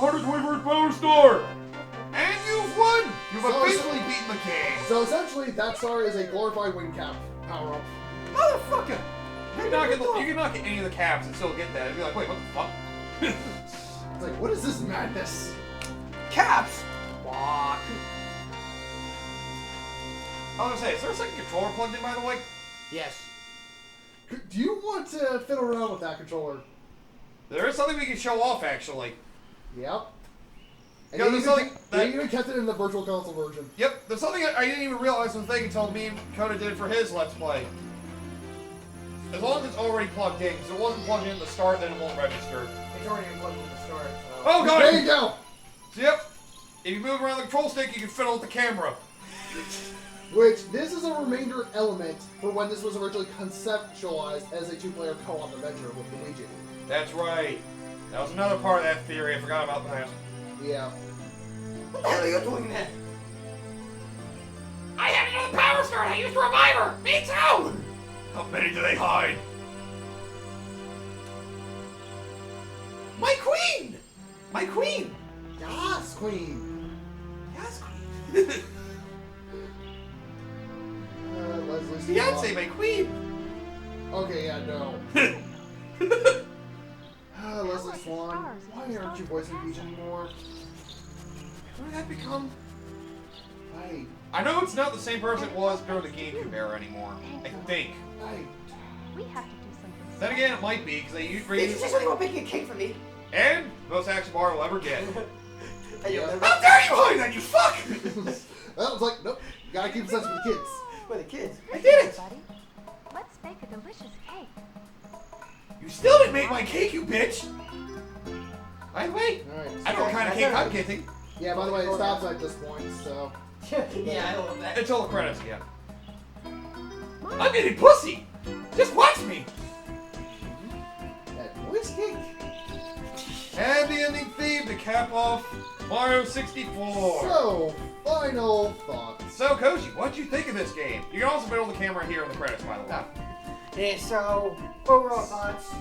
121st Power Star! And you've won! You've officially beaten the game! So essentially, that star is a glorified wing cap power-up. Motherfucker! You can not get any of the caps and still get that. It'd be like, wait, what the fuck? It's like, what is this madness? Caps? Fuck. I was gonna say, is there a second controller plugged in, by the way? Yes. Do you want to fiddle around with that controller? There is something we can show off, actually. Yep. You know, they even kept it in the virtual console version. Yep, there's something I didn't even realize was a thing until me and Coda did it for his Let's Play. As long as it's already plugged in, because it wasn't plugged in at the start, then it won't register. It's already plugged in the start. So. Oh, God! There you go! So, yep. If you move around the control stick, you can fiddle with the camera. Which, this is a remainder element for when this was originally conceptualized as a two-player co-op adventure with Luigi. That's right. That was another part of that theory. I forgot about that. Yeah. What the hell are you doing then? I had another power star and I used a reviver! Me too! How many do they hide? My queen! My queen! Yes, Queen! Yes, queen. Leslie's Beyonce, my queen! Okay, yeah, no. Leslie Swan, why aren't you voicing Peach anymore? Who did that become? Right. I know it's not the same person it was during the GameCube era anymore. I think. Right. We have to do something. Then again, it might be, because they use... Did you say something about making a cake for me? And most action bar will ever get. Yeah. How dare you hide that, you fuck! Well, it's like, nope, you gotta keep it sense for the kids. For the kids. I did it! Buddy, let's bake a delicious cake. You still didn't make my cake, you bitch! By the way, Alright. I know what kind of cake I'm getting. Yeah, by the way, it stops at this point, so. Yeah, I love that. Until the credits again. I'm getting pussy! Just watch me! That voice kick? And the ending theme to cap off Mario 64. So, final thoughts. So, Koshy, what'd you think of this game? You can also build the camera here in the credits, by the way. Yeah, so, overall thoughts.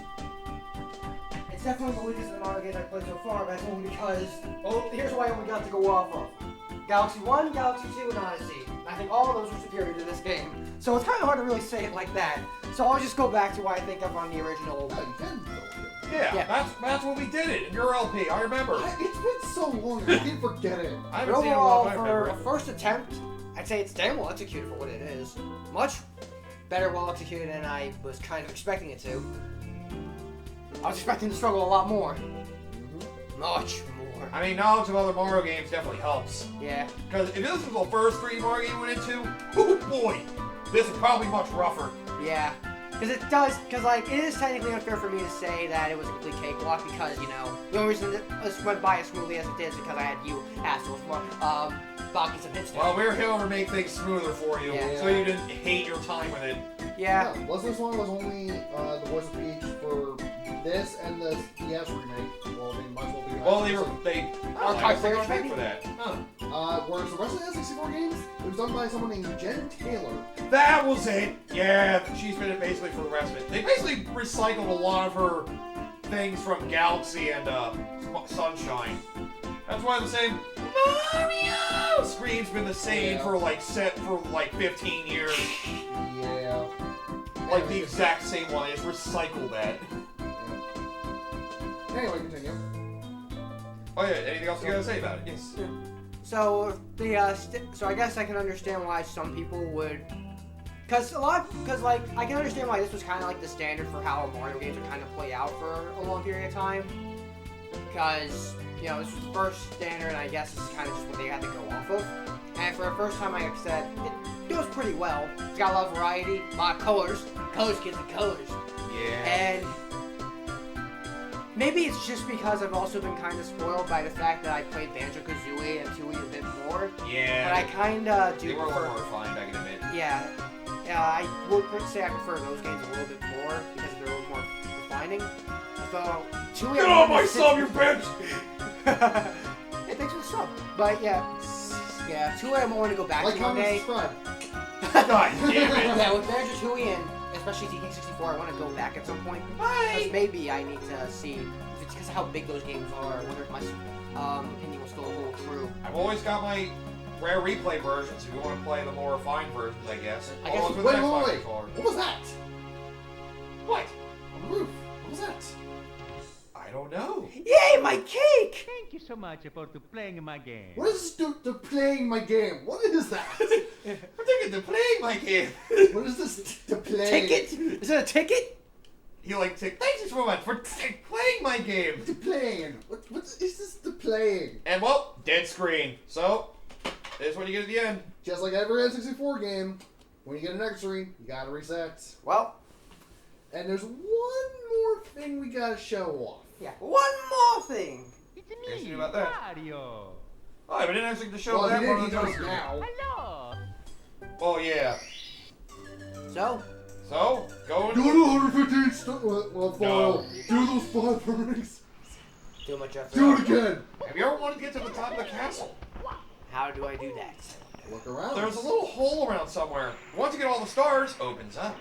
It's definitely the weakest of the Mario games I've played so far, but that's only because, well, here's what I only got to go off of. Galaxy 1, Galaxy 2, and Odyssey. I think all of those were superior to this game. So it's kind of hard to really say it like that. So I'll just go back to what I think of on the original. Oh, you can build it. Yeah, that's when we did it in your LP, I remember. It's been so long, I can't forget it. I But haven't seen it in a overall, long time, for a remember. first attempt, I'd say it's damn well executed for what it is. Much better well executed than I was kind of expecting it to. I was expecting to struggle a lot more. Much more. I mean, knowledge of other Mario games definitely helps. Yeah. Because if this was the first 3D Mario game we went into, oh boy, this is probably much rougher. Yeah. Because it does, because like, it is technically unfair for me to say that it was a complete cakewalk because, you know, the only reason that this went by as smoothly as it did is because I had you assholes blocking some hits. Well, we're here to make things smoother for you, Yeah. so you didn't hate your time with it. Yeah. Leslie Swan was only the voice of Peach for this and the DS remake. Well, they might as well be. Well, they Our I guess they Kingslayer's got paid maybe? for that. Huh. Whereas the rest of the N64 games, it was done by someone named Jen Taylor. That was it. Yeah, she's been it basically for the rest of it. They basically recycled a lot of her things from Galaxy and Sunshine. That's why the same Mario screen's been the same for like 15 years. Yeah. Like the exact same one. They just recycled that. Anyway, continue. Oh yeah, anything else you gotta say about it? Yes. So so I guess I can understand why some people would, because like I can understand why this was kind of like the standard for how Mario games would kind of play out for a long period of time. Because you know this was the first standard, and I guess this is kind of just what they had to go off of. And for the first time, like I said, it goes pretty well. It's got a lot of variety, a lot of colors. Colors, kids, and colors. Yeah. And maybe it's just because I've also been kind of spoiled by the fact that I played Banjo-Kazooie and Tooie a bit more. Yeah. But I kind of do They were a prefer... little more refined, I can admit. Yeah. I would say I prefer those games a little bit more because they're a little more refining. So, Tooie... Get on my sub, you bitch! Hey, thanks for the sub. But yeah, Tooie I want to go back Like, to one comment, day. subscribe. God damn it! Yeah, with Banjo-Tooie and especially King 64, I want to go back at some point. Because maybe I need to see if it's because of how big those games are. I wonder if my opinion will still hold true. I've always got my rare replay versions if you want to play the more refined versions, I guess. I guess- Along with Wait, the Xbox wait. controller. What was that? What? On the roof. What was that? I don't know. Yay, my cake! Thank you so much for playing my game. What is this to playing my game? What is that? I'm thinking to playing my game. What is this to playing? Ticket? Is it a ticket? He like thank you so much for playing my game. To playing. What is this to playing? And well, dead screen. So, this is what you get at the end. Just like every N64 game, when you get an X screen, you gotta reset. Well, And there's one more thing we gotta show off. yeah. One more thing. It's Yes, me, you about that. Mario. Oh, I didn't actually get to show Well, that he one. did, he does now. Hello. Oh yeah. So, So, go Do and the 115 stuff. Well, No. do those 5 burnings. too much effort. Do it again. Have you ever wanted to get to the top of the castle? How do I do that? Look around. There's a little hole around somewhere. Once you get all the stars, opens up.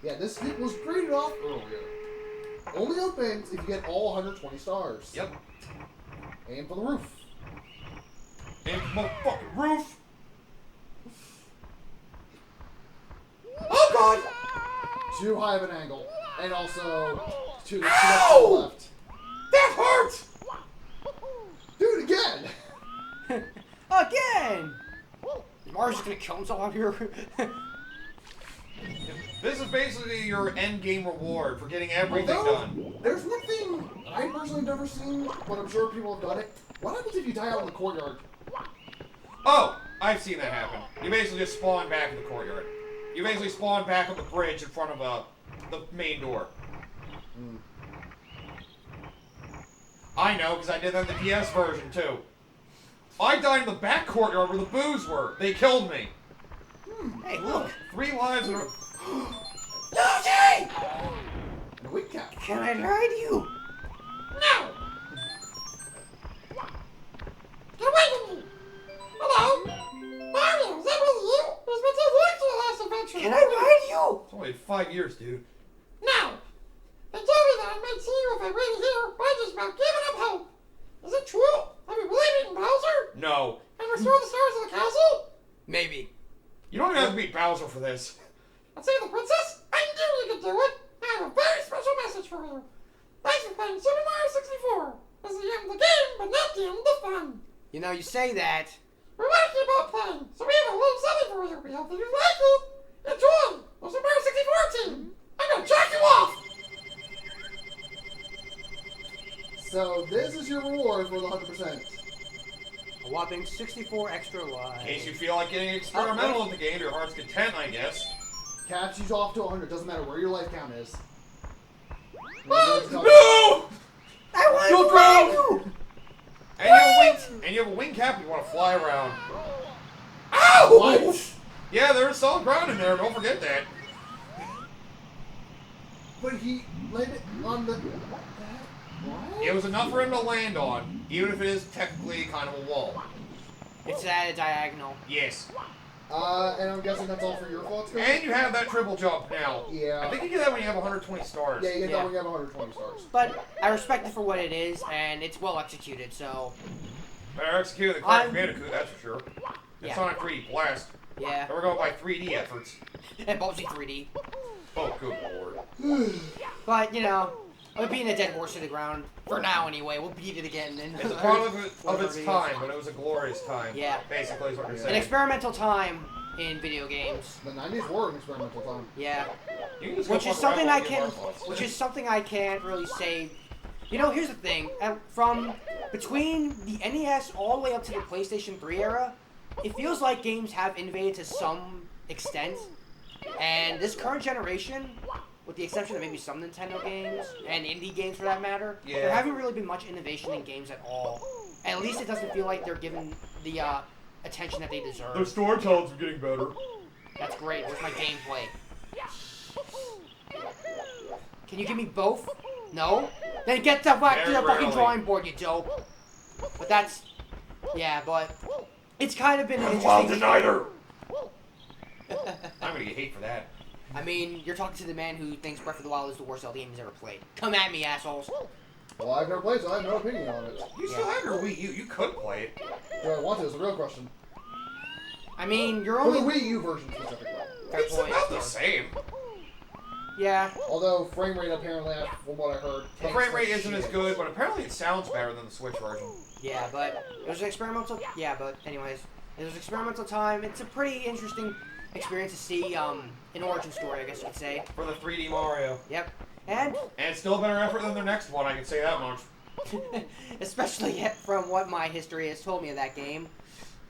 Yeah, this was graded off earlier. Only opens if you get all 120 stars. Yep. Aim for the roof. And motherfucking roof. Oh god! Too high of an angle. And also, to the Ow! left. That hurt! Do it again! Again! Is Mario's just gonna kill himself out here? This is basically your end game reward for getting everything Although, done. there's one thing I personally have never seen, but I'm sure people have done it. What happens if you die out in the courtyard? Oh, I've seen that happen. You basically just spawn back in the courtyard. You basically spawn back on the bridge in front of the main door. I know, because I did that in the PS version too. I died in the back courtyard where the boos were. They killed me. Hey, look! 3 lives in a... Luigi! No, wait, cap. Can I ride you? No! Get away from me! Hello? Mario, is that really you? It's been so long since the last adventure. Can I ride you? It's only 5 years, dude. No! They told me that I might see you if I waited here, but I just about given up hope. Is it true? Have you believed in Bowser? No. And restore the stars of the castle? Maybe. You don't even have to beat Bowser for this. And save the princess? I knew you could do it! I have a very special message for you. Thanks for playing Super Mario 64. This is the end of the game, but not the end of the fun. You know, you say that. We want to keep on playing, so we have a little something for you. We hope that you like it. Enjoy! The Super Mario 64 team! I'm gonna jack you off! So, this is your reward for the 100%. A whopping 64 extra In lives. case you feel like getting experimental in the game, your heart's content, I guess. Caps you off to 100. Doesn't matter where your life count is. No! I want Don't to ride throw! you! And you have a wing cap you want to fly around. Ow! What? Yeah, there's solid ground in there, don't forget that. But he landed on the... What? It was enough for him to land on, even if it is technically kind of a wall. It's at a diagonal. Yes. And I'm guessing that's all for your fault, Scott? And you have that triple jump now. Yeah. I think you get that when you have 120 stars. Yeah, you get Yeah. that when you have 120 stars. But I respect it for what it is, and it's well executed, so Better executed than Crash I'm- Bandicoot, that's for sure. Yeah. It's Sonic 3D Blast. yeah. And we're going by 3D efforts. And Bubsy 3D. Oh, good lord. But, you know, we're beating a dead horse to the ground. For now, anyway. We'll beat it again. In It's a product of its time, but it was a glorious time. Yeah. Basically, is what you're An saying. experimental time in video games. The 90s were an experimental time. Yeah. You can just go Which is fuck around something I and get can, marbles. which is something I can't really say. You know, here's the thing. From between the NES all the way up to the PlayStation 3 era, it feels like games have innovated to some extent. And this current generation, with the exception of maybe some Nintendo games, and indie games for that matter, Yeah. there haven't really been much innovation in games at all. At least it doesn't feel like they're given the attention that they deserve. Their storytelling's getting better. That's great. Where's my gameplay? Can you give me both? No? Then get the back to the Very fucking rarely. drawing board, you dope. But that's... Yeah, but... It's kind of been an Well, interesting... neither. I'm gonna get hate for that. I mean, you're talking to the man who thinks Breath of the Wild is the worst Zelda game he's ever played. Come at me, assholes. Well, I've never played, so I have no opinion on it. You still have your Wii U. You could play it. Do I want to? Is the real question. I mean, you're For the only... Wii U version specifically. Fair It's point. about the same. Yeah. Although frame rate apparently, from what I heard, The frame rate isn't as good, but apparently it sounds better than the Switch version. Yeah, but it was an experimental... Yeah, but anyways, it was experimental time. It's a pretty interesting experience to see an origin story, I guess you could say. For the 3D Mario. Yep. And it's still a better effort than their next one, I can say that much. especially from what my history has told me of that game.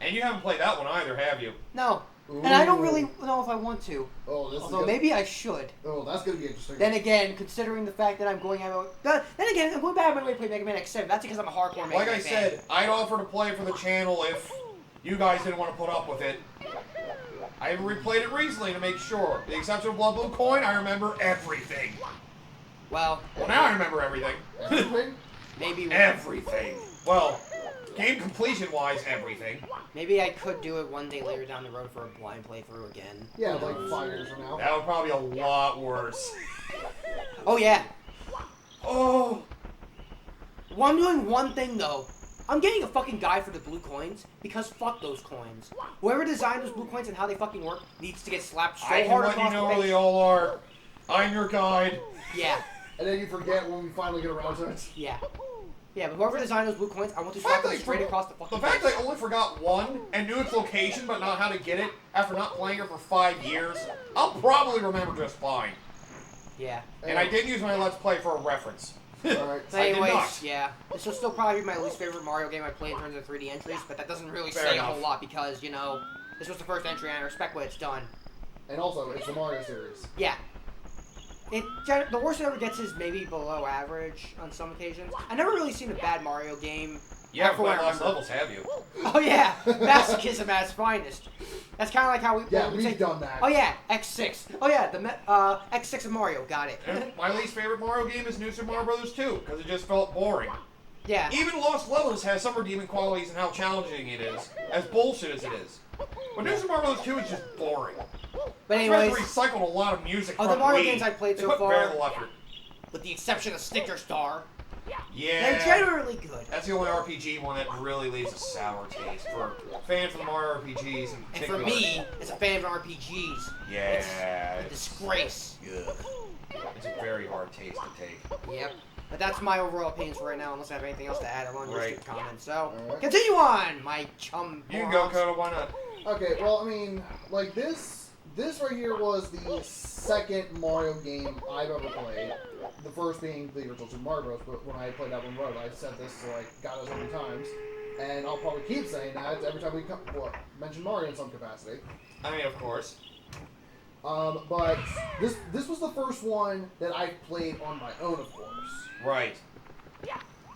And you haven't played that one either, have you? No. Ooh. And I don't really know if I want to. Oh, this Although is maybe I should. Oh, that's gonna be interesting. Then again, considering the fact that I'm going out... Then again, I'm going back my way to play Mega Man X7. That's because I'm a hardcore Mega Like Man I fan. said, I'd offer to play it for the channel if you guys didn't want to put up with it. I even replayed it recently to make sure. With the exception of Blood Blue Coin, I remember everything. Well, Now I remember everything. Everything? maybe... Everything. Well, game completion-wise, everything. Maybe I could do it one day later down the road for a blind playthrough again. Yeah, like 5 years from now. That would probably be a lot worse. Oh, yeah. Oh. Well, I'm doing one thing, though. I'm getting a fucking guide for the blue coins, because fuck those coins. Whoever designed those blue coins and how they fucking work needs to get slapped so I can hard let you across know the where face. they all are. I'm your guide. Yeah, And then you forget when we finally get around to it. yeah. Yeah, but whoever designed those blue coins, I want to The fact slap them that straight I across the fucking The fact face. that I only forgot one and knew its location but not how to get it after not playing it for 5 years, I'll probably remember just fine. Yeah. And I did use my Let's Play for a reference. Alright. So I did anyways, not. yeah. This will still probably be my least favorite Mario game I played in terms of 3D entries, but that doesn't really Fair say enough. a whole lot because, you know, this was the first entry and I respect what it's done. And also, it's the Mario series. Yeah. The worst it ever gets is maybe below average on some occasions. I never really seen a bad Mario game. You haven't For what played I lost remember. levels, have you? Oh yeah, masochism at its finest. That's kind of like how we. Yeah, we we've say- done that. Oh yeah, X6. Oh yeah, the X6 of Mario. Got it. And my least favorite Mario game is New Super Mario Bros. 2, because it just felt boring. Yeah. Even Lost Levels has some redeeming qualities in how challenging it is, as bullshit as it is. But New Super Mario Bros. 2 is just boring. But It's really anyways, recycled a lot of music of from the Mario Wii. games I've played They so put far, very little effort. with the exception of Sticker Star, Yeah. they're generally good. That's the only RPG one that really leaves a sour taste for fans of the Mario RPGs in And for particular. me, as a fan of RPGs, Yeah. a disgrace. It's a very hard taste to take. Yep. But that's my overall opinions for right now, unless I have anything else to add along your Right. stupid comments. So, Alright. continue on, my chum. You can go, morons. Koda, why not? Okay, well, I mean, like, this right here was the second Mario game I've ever played. The first being the original Super Mario Bros. But when I played that one road, I said this like God knows how many times, and I'll probably keep saying that every time we mention Mario in some capacity. I mean, of course. But this was the first one that I played on my own, of course. Right.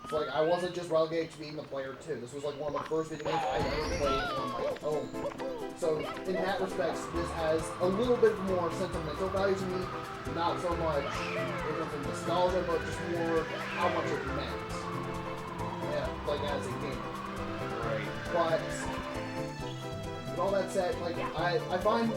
It's like I wasn't just relegated to being the player too. This was like one of the first video games I ever played on my own. So in that respect, this has a little bit more sentimental value to me. Not so much in terms of nostalgia, but just more how much it meant. Yeah, like as a game. Right. But with all that said, like I find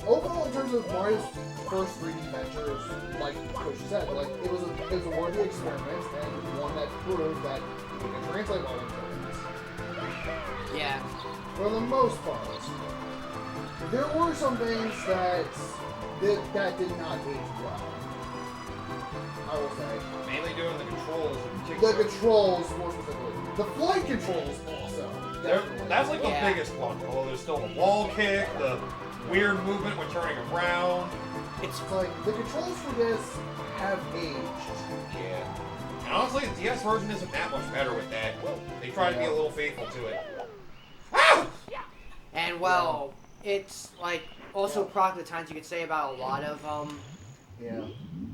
overall in terms of Mario's first 3D ventures, like Coach said, like it was a worthy experiment and one that proved that you can translate well into things. Yeah. For the most part, there were some things that did not age well. I will say. Mainly doing the controls in The particular. controls, more specifically. The flight controls also. Definitely. That's like the Yeah. biggest one. Although there's still the wall kick, the weird movement when turning around. It's It's like the controls for this have aged. Yeah. And honestly, the DS version isn't that much better with that. They try to be a little faithful to it. Ah! And well, it's like also probably the times you could say about a lot of Yeah.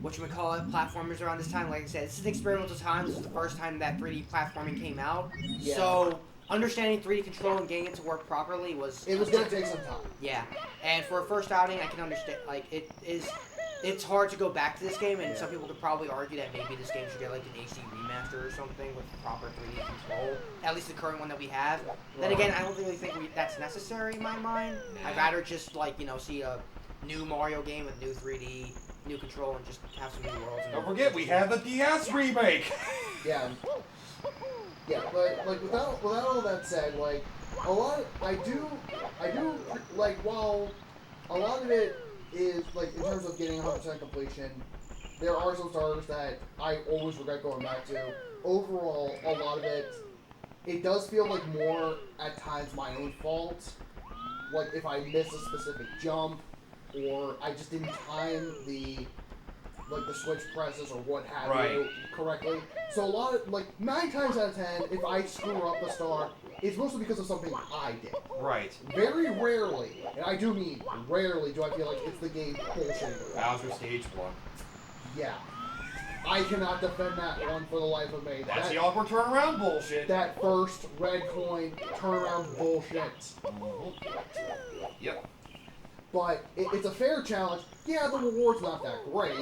whatchamacallit, platformers around this time. Like I said, this is an experimental time. This is the first time that 3D platforming came out. Yeah. So understanding 3D control and getting it to work properly was It was gonna take some time. yeah. And for a first outing, I can understand. Like it's hard to go back to this game, and Yeah. some people could probably argue that maybe this game should get like an HD remaster or something with proper 3D control. At least the current one that we have. Then Right. again, I don't really think that's necessary in my mind. Nah. I'd rather just like see a new Mario game with new 3D, new control, and just have some new worlds. Don't forget, we have the DS remake. Yeah. Yeah, but like without all that said, like a lot, I do like while a lot of it is like in terms of getting 100% completion, there are some starters that I always regret going back to. Overall, a lot of it does feel like more at times my own fault. Like if I miss a specific jump, or I just didn't time the switch presses or what have you correctly. So a lot of, like, 9 times out of 10, if I screw up the star, it's mostly because of something I did. Right. Very rarely, and I do mean rarely, do I feel like it's the game bullshitting. Bowser Stage 1. Yeah. I cannot defend that one for the life of me. That's the awkward turnaround bullshit. That first red coin turnaround bullshit. Yep. But it's a fair challenge. Yeah, the reward's not that great.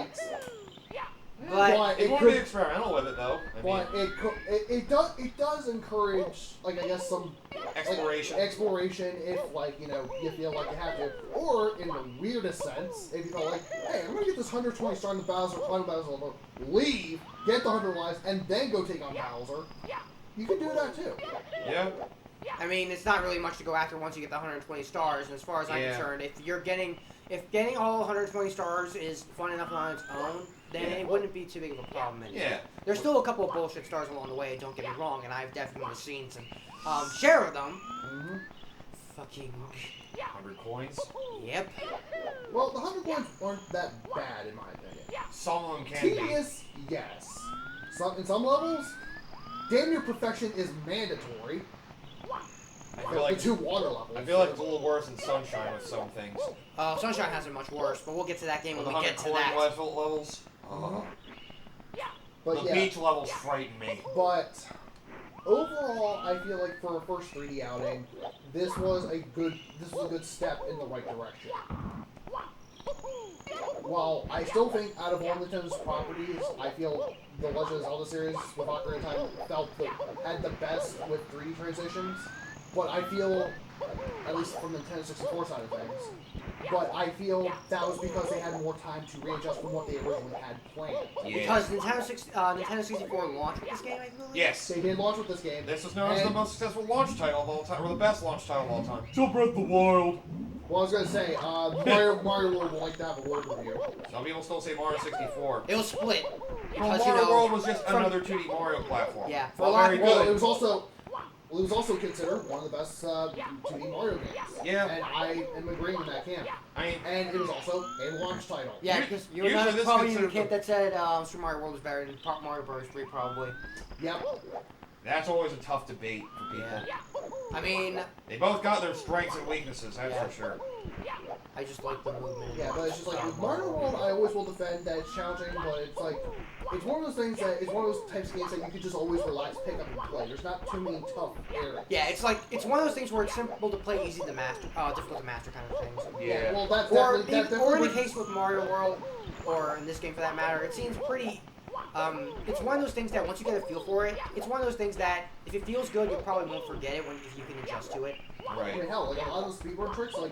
But It won't be experimental with it, though. But it does encourage, like, I guess some Exploration. like, exploration if, like, you know, you feel like you have to, or in the weirdest sense, if you feel like, hey, I'm gonna get this 120 star in the Bowser, climb Bowser level, leave, get the 100 lives, and then go take on Bowser. You can do that too. Yeah. I mean, it's not really much to go after once you get the 120 stars. And as far as I'm concerned, if getting all 120 stars is fun enough on its own, then it wouldn't be too big of a problem anyway. Yeah. There's still a couple of bullshit stars along the way, don't get me wrong, and I've definitely seen some share of them. Mm-hmm. Fucking 100 coins. yep. Well, the 100 coins aren't that bad in my opinion. Some of them can be. Tedious, yes. In some levels, damn near perfection is mandatory. I feel like the 2 water levels. I feel like it's a little worse in Sunshine with some things. Sunshine has it much worse, but we'll get to that game With when the we get to 100 that. coin levels. But The yeah, beach levels frighten me. but overall, I feel like for a first 3D outing, this was a good step in the right direction. While I still think out of all Nintendo's properties, I feel the Legend of Zelda series with Ocarina of Time had the best with 3D transitions. But I feel, at least from the Nintendo 64 side of things, but I feel that was because they had more time to readjust from what they originally had planned. Yeah. Because Nintendo 64 launched with this game, I believe? Yes. They did launch with this game. This is known as the most successful launch title of all time, or the best launch title of all time. Still Breath of the Wild. Well, I was gonna say, Mario World would like to have a word review. Some people still say Mario 64. It was split. Well, Because, Mario you know, World was just another 2D Mario platform. Yeah. Well, For a lot very of Well, good. it was also considered one of the best 2D Mario games. Yeah. And I am agreeing with that camp. I mean, And it was also a launch title. Yeah, because you were Usually not this probably the considered kid that said Super Mario World was better than Mario Bros. 3, probably. Yep. that's always a tough debate for people. Yeah. I mean, They both got their strengths and weaknesses, that's Yeah. for sure. I just like the movement. Yeah, but it's just like with Mario World, I always will defend that it's challenging, but it's like it's one of those things that it's one of those types of games that you could just always relax, pick up, and play. There's not too many tough areas. Yeah, it's one of those things where it's simple to play, easy to master, difficult to master kind of things. Yeah. Well, that's Or, definitely or in the case with Mario World, or in this game for that matter, it seems pretty. It's one of those things that once you get a feel for it, it's one of those things that if it feels good, you probably won't forget it if you can adjust to it. I Right. mean, hell, like a lot of the speedrun tricks, like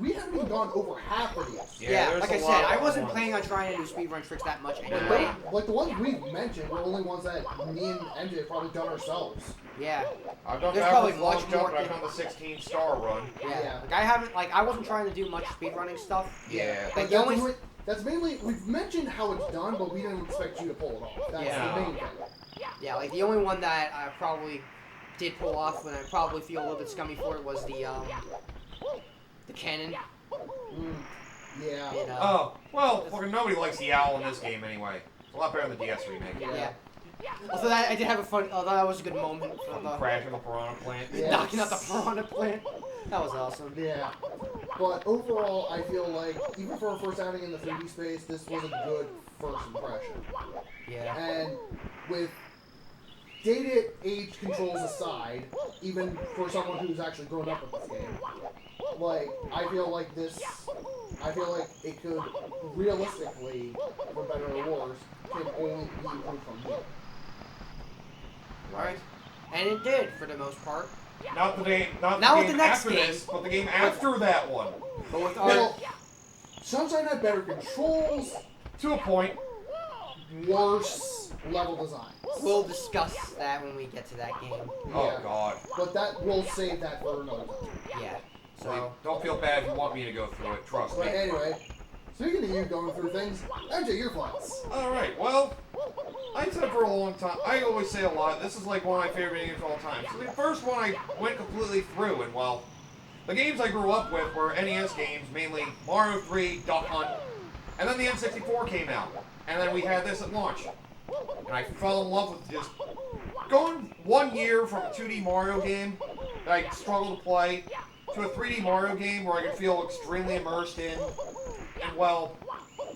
we haven't even gone over half of these. Yeah, there's like a I lot said, of I wasn't ones. planning on trying to do speedrun tricks that much Like, anyway. like the ones we've mentioned were only ones that me and MJ have probably done ourselves. Yeah, I've done There's probably backwards long much jump, more and I've in- done the 16-star run. yeah. Yeah. Like I wasn't trying to do much speedrunning stuff. Yeah. Like the only. That's mainly we've mentioned how it's done, but we didn't expect you to pull it off. That's Yeah. the main thing. Yeah, like the only one that I probably did pull off, and I probably feel a little bit scummy for it, was the cannon. Yeah. You know. Oh, well, fucking nobody likes the owl in this game anyway. It's a lot better than the DS remake. Yeah. Although that I did have a fun. Although that was a good moment for the Crashing the piranha plant. Yeah. knocking out the piranha plant. That was awesome. Yeah. But overall, I feel like even for our first outing in the 3D space, this was a good first impression. Yeah. And with dated age controls aside, even for someone who's actually grown up with this game, like I feel like it could realistically, for better or worse, can only be improved from here. Right. And it did for the most part. Not the game Not with game the next after game. this, but the game after that one. But with Well, Sunshine had better controls, To a point. worse level designs. We'll discuss that when we get to that game. Oh, Yeah. God. But we'll save that for another time. Yeah. Wait, So, don't feel bad if you want me to go through it. Trust But me. anyway, speaking of you going through things, MJ, your thoughts. Alright, well, I said for a long time, I always say a lot, this is like one of my favorite video games of all time. So the first one I went completely through, and well, the games I grew up with were NES games, mainly Mario 3, Duck Hunt, and then the N64 came out. And then we had this at launch. And I fell in love with just going 1 year from a 2D Mario game that I struggled to play to a 3D Mario game where I could feel extremely immersed in. And well,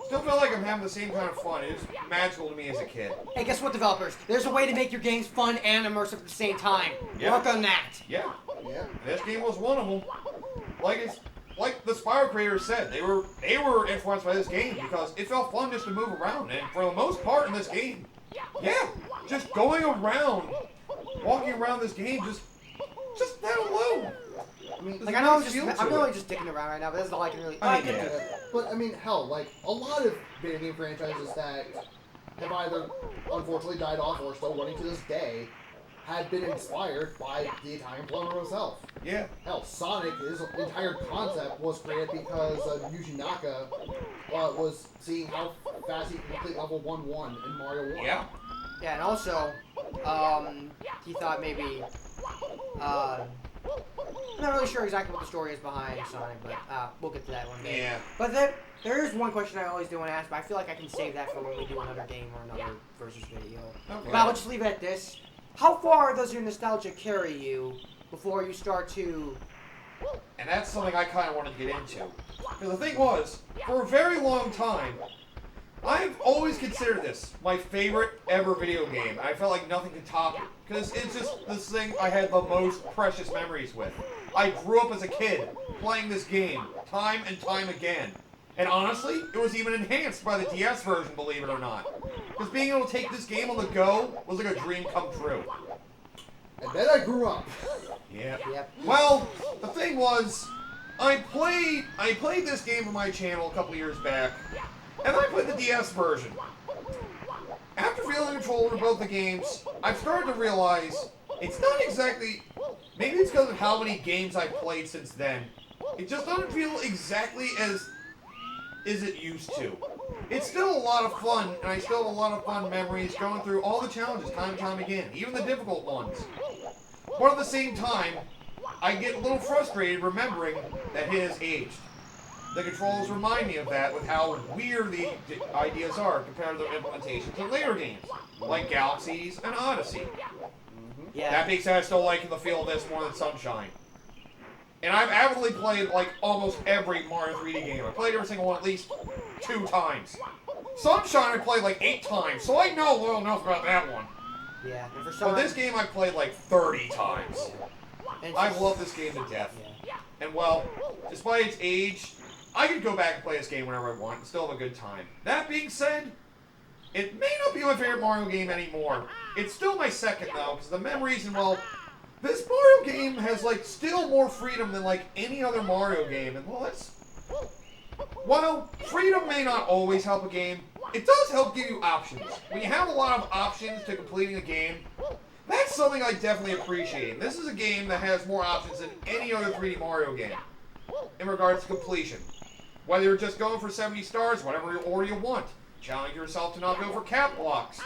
still feel like I'm having the same kind of fun. It was magical to me as a kid. hey, guess what, developers? There's a way to make your games fun and immersive at the same time. Yeah. Work on that. Yeah, Yeah. this game was one of them. Like the Spyro creators said, they were influenced by this game because it felt fun just to move around, and for the most part in this game, yeah, just going around, walking around this game, just that alone. I mean, Like, I know There's a nice feel I'm to really it. just dicking around right now, but this is all I can really. I mean, can yeah. do. but I mean, hell, like a lot of video game franchises that have either unfortunately died off or are still running to this day had been inspired by the Italian plumber himself. Yeah, Hell, Sonic, his entire concept was created because Yuji Naka was seeing how fast he could complete level 1-1 in Mario 1. yeah. Yeah, and also, he thought maybe, I'm not really sure exactly what the story is behind Sonic, but we'll get to that one day. Yeah. But there is one question I always do want to ask, but I feel like I can save that for when we do another game or another versus video. Okay. But I'll just leave it at this. How far does your nostalgia carry you before you start to... And that's something I kind of wanted to get into. Because the thing was, for a very long time, I've always considered this my favorite ever video game. I felt like nothing could top it. Because it's just this thing I had the most precious memories with. I grew up as a kid playing this game time and time again. And honestly, it was even enhanced by the DS version, believe it or not. Because being able to take this game on the go was like a dream come true. And then I grew up. Yeah. Yep. Well, the thing was, I played this game for my channel a couple years back, and I played the DS version. After feeling control over both the games, I've started to realize it's not exactly. Maybe it's because of how many games I've played since then. It just doesn't feel exactly as it used to. It's still a lot of fun, and I still have a lot of fun memories going through all the challenges time and time again, even the difficult ones. But at the same time, I get a little frustrated remembering that it has aged. The controls remind me of that with how weird the ideas are compared to the implementations of later games, like Galaxies and Odyssey. Yeah. That being said, I still like the feel of this more than Sunshine. And I've avidly played like almost every Mario 3D game. I played every single one at least 2 times. Sunshine I played like 8 times, so I know well enough about that one. Yeah. And for some But this game I played like 30 times. and I love this game to death. Yeah. And well, despite its age, I could go back and play this game whenever I want and still have a good time. That being said, it may not be my favorite Mario game anymore. It's still my second though, because the memories and well, this Mario game has like still more freedom than like any other Mario game, and well, while freedom may not always help a game, it does help give you options. When you have a lot of options to completing a game, that's something I definitely appreciate. And this is a game that has more options than any other 3D Mario game in regards to completion. Whether you're just going for 70 stars, whatever order you want, challenge yourself to not go for cap blocks,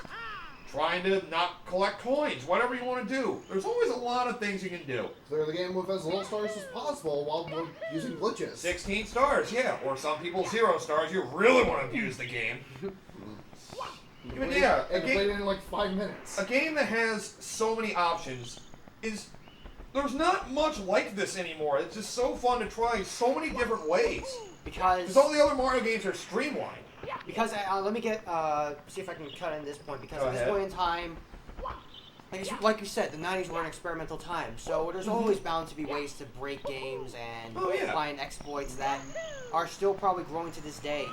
trying to not collect coins, whatever you want to do. There's always a lot of things you can do. Clear the game with as little stars as possible while we're using glitches. 16 stars, yeah. Or some people 0 stars. You really want to abuse the game. But yeah, and played it in like 5 minutes. a game that has so many options is... There's not much like this anymore. It's just so fun to try so many different ways. Because all the other Mario games are streamlined. Because let me get see if I can cut in this point. Because Go at this ahead. point in time, like you said, the '90s were an experimental time. So there's always bound to be ways to break games and Oh, yeah. find exploits that are still probably growing to this day.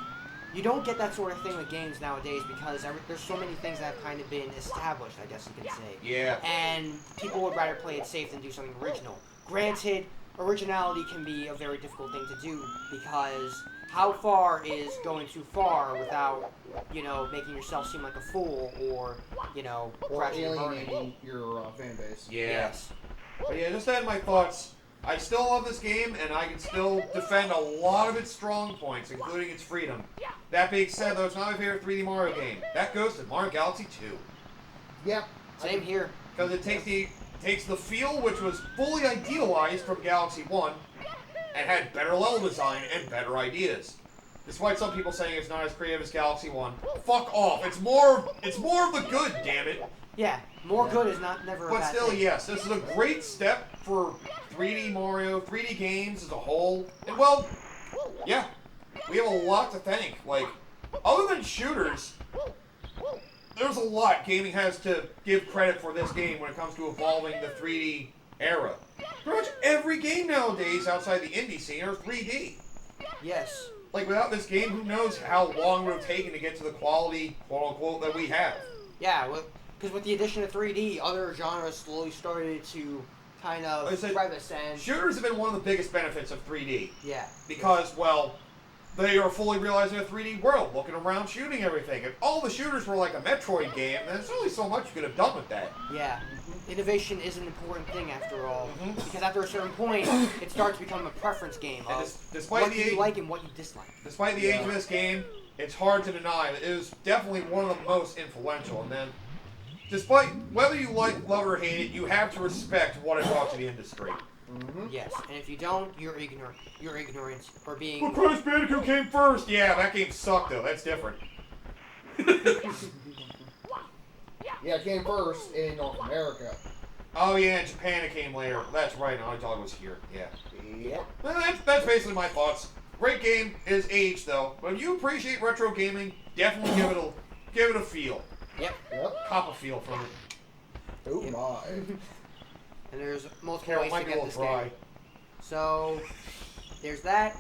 You don't get that sort of thing with games nowadays because there's so many things that have kind of been established, I guess you could say. Yeah. And people would rather play it safe than do something original. Granted, originality can be a very difficult thing to do because how far is going too far without, making yourself seem like a fool or, Or crashing and burning. alienating your fan base. Yeah. Yes. But yeah, just to end my thoughts, I still love this game, and I can still defend a lot of its strong points, including its freedom. That being said, though, it's not my favorite 3D Mario game. That goes to Mario Galaxy 2. Yeah. Same here. Because it takes the feel, which was fully idealized from Galaxy 1, and had better level design and better ideas. Despite some people saying it's not as creative as Galaxy 1. Fuck off. It's more of the good, damn it. Yeah, more good is never a But bad still, thing. yes, this is a great step for 3D Mario, 3D games as a whole. And well, yeah, we have a lot to thank. Like, other than shooters, there's a lot gaming has to give credit for this game when it comes to evolving the 3D era. Pretty much every game nowadays outside the indie scene are 3D. Yes. Like, without this game, who knows how long it would have taken to get to the quality, quote-unquote, that we have. Yeah, because with the addition of 3D, other genres slowly started to kind of Like I said, crevice and... Shooters have been one of the biggest benefits of 3D. Yeah. Because, well, they are fully realizing a 3D world, looking around, shooting everything. If all the shooters were like a Metroid game, then there's only so much you could have done with that. Yeah. Innovation is an important thing after all. Mhm. Because after a certain point, it starts to become a preference game And of despite what the you age, like and what you dislike. despite the age of this game, it's hard to deny that it is definitely one of the most influential. And then, despite whether you like, love, or hate it, you have to respect what it brought to the industry. Mm-hmm. Yes, and if you don't, you're ignorant. You're ignorant for being... But Crash Bandicoot came first! Yeah, that game sucked though, that's different. Yeah, it came first in North America. Oh yeah, in Japan it came later. That's right, Naughty Dog was here. Yeah. Yep. Well, that's basically my thoughts. Great game is aged though, but if you appreciate retro gaming, definitely give it a feel. Yep. Yep. Cop a feel from it. Oh Yep. my. And there's multiple Carol ways might to be a get little this dry. game. So, there's that.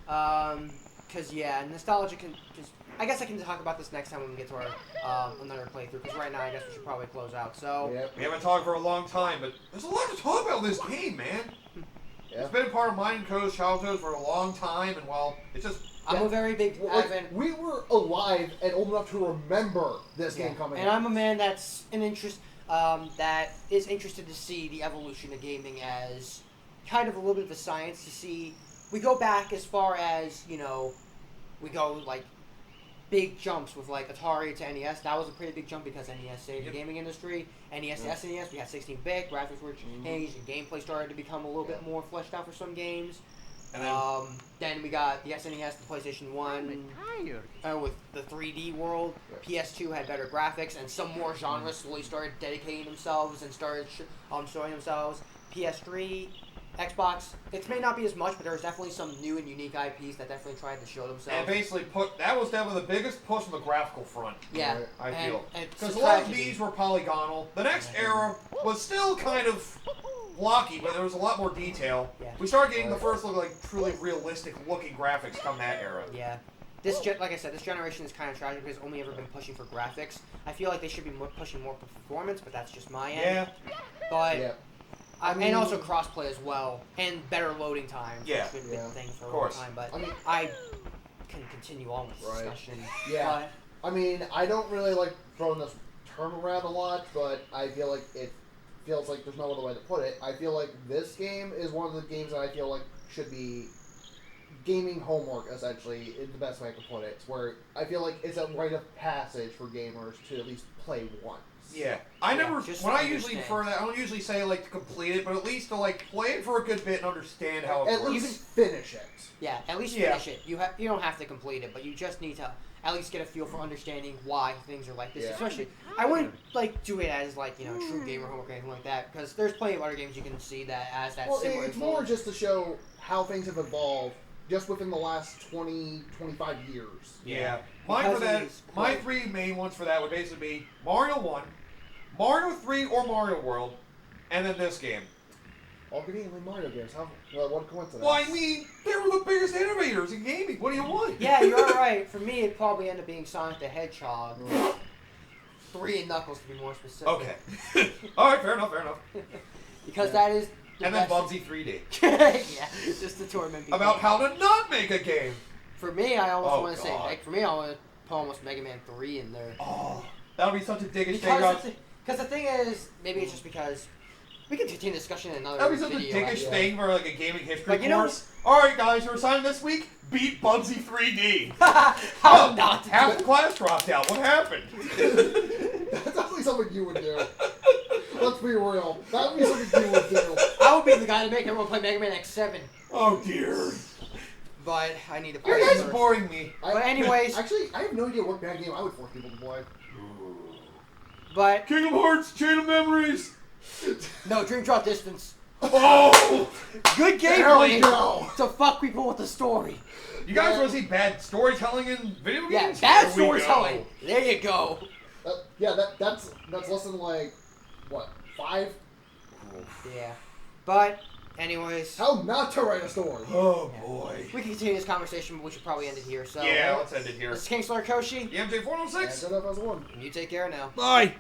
Cause yeah, nostalgia can just... I guess I can talk about this next time when we get to our another playthrough. Because right now, I guess we should probably close out. So Yep. We haven't talked for a long time, but there's a lot to talk about this game, man. Yeah. It's been a part of mine and Co's childhood for a long time, and well, it's just I'm a very big Well, like, advent, we were alive and old enough to remember this game coming and out. I'm a man that's that is interested to see the evolution of gaming as kind of a little bit of a science. To see, we go back as far as we go like big jumps with like Atari to NES. That was a pretty big jump because NES saved the gaming industry. NES to SNES, we had 16-bit, graphics were changed, and gameplay started to become a little bit more fleshed out for some games. and then Then we got the SNES, the PlayStation 1 with the 3D world. PS2 had better graphics, and some more genres slowly started dedicating themselves and started showing themselves. PS3, Xbox, it may not be as much, but there's definitely some new and unique IPs that definitely tried to show themselves. and basically that was definitely the biggest push on the graphical front. Yeah, I feel. and Because it's a lot of tragedy. these were polygonal. The next era was still kind of blocky, but there was a lot more detail. Yeah. We started getting the first look like truly realistic looking graphics come that era. Yeah. Like I said, this generation is kind of tragic because it's only ever been pushing for graphics. I feel like they should be pushing more for performance, but that's just my end. Yeah. But Yeah. and also crossplay as well, and better loading times. Yeah. Which has been a thing for a Of long course. time. But I mean- I can continue on with the Right. discussion. Yeah. I mean, I don't really like throwing this term around a lot, but I feel like it feels like there's no other way to put it. I feel like this game is one of the games that I feel like should be gaming homework, essentially, is the best way I can put it. It's where I feel like it's a rite of passage for gamers to at least play once. Yeah. I Yeah, never, just when to I usually understand. prefer that, I don't usually say like to complete it, but at least to like play it for a good bit and understand how it At works. least finish it. Yeah, at least Yeah. finish it. You don't have to complete it, but you just need to at least get a feel for understanding why things are like this. Yeah. Especially, I wouldn't like do it as like true gamer homework or anything like that, because there's plenty of other games you can see that as that Well, similar. it's more just to show how things have evolved just within the last 20, 25 years. Yeah. Mine for Because that, it is my cool. 3 main ones for that would basically be Mario 1, Mario 3 or Mario World, and then this game. All conveniently Mario games. What a coincidence. Well, I mean, they were the biggest innovators in gaming. What do you want? Yeah, you're right. For me, it'd probably end up being Sonic the Hedgehog. 3 and Knuckles to be more specific. Okay. All right, fair enough, fair enough. Because that is. The And then best- Bubsy 3D. yeah, just to torment people. About how to not make a game. For me, I almost Oh, want to say, God. like, for me, I want to put almost Mega Man 3 in there. Oh, that would be such a dickish thing. Because the thing is, maybe it's just because we can continue discussion in another That would be such a video. dickish thing for like a gaming history But you know- course. Alright guys, your assignment this week, beat Bugsy 3D. How not to Half do the class dropped out. What happened? That's definitely something you would do. Let's be real. That would be something you would do. I would be the guy to make everyone play Mega Man X7. Oh dear. But I need to You play guys it are first. boring me. But anyways- Actually, I have no idea what bad game I would force people to play. But, Kingdom Hearts, Chain of Memories. no, Dream Drop Distance. Oh! Good There we gameplay go. to fuck people with the story. You guys want to see bad storytelling in video Yeah, games? bad Here we storytelling. go. There you go. Yeah, that's less than like, what, 5? Yeah. But, anyways, How not to write a story. Oh boy. we can continue this conversation, but we should probably end it here. So, Yeah, let's end it here. this is KingslayerKoshy, The MJ406. Yeah, good enough as one. and you take care now. Bye.